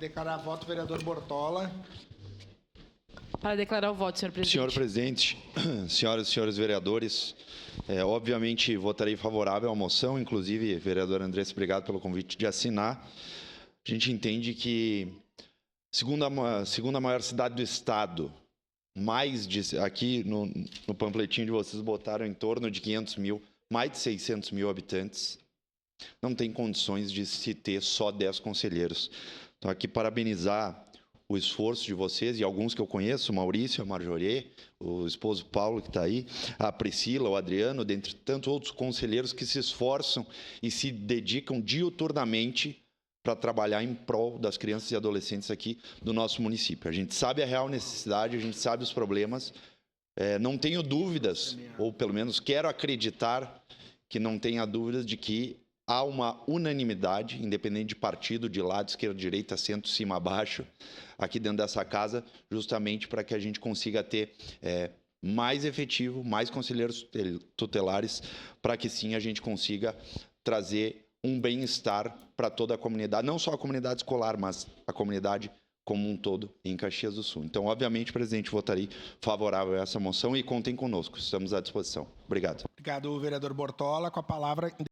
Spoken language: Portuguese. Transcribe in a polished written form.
declarar voto, vereador Bortola. Para declarar o voto, senhor presidente. Senhor presidente, senhoras e senhores vereadores, obviamente votarei favorável à moção, inclusive, vereador Andressa, obrigado pelo convite de assinar. A gente entende que, segunda maior cidade do estado, aqui no panfletinho de vocês botaram em torno de 500 mil, mais de 600 mil habitantes, não tem condições de se ter só 10 conselheiros. Então, aqui parabenizar o esforço de vocês e alguns que eu conheço, o Maurício, a Marjorie, o esposo Paulo que está aí, a Priscila, o Adriano, dentre tantos outros conselheiros que se esforçam e se dedicam diuturnamente para trabalhar em prol das crianças e adolescentes aqui do nosso município. A gente sabe a real necessidade, a gente sabe os problemas, não tenho dúvidas, ou pelo menos quero acreditar que não tenha dúvidas de que há uma unanimidade, independente de partido, de lado, esquerda, direita, centro, cima, abaixo, aqui dentro dessa casa, justamente para que a gente consiga ter mais efetivo, mais conselheiros tutelares, para que sim a gente consiga trazer um bem-estar para toda a comunidade, não só a comunidade escolar, mas a comunidade como um todo em Caxias do Sul. Então, obviamente, presidente, votarei favorável a essa moção e contem conosco, estamos à disposição. Obrigado. Obrigado, vereador Bortola. Com a palavra...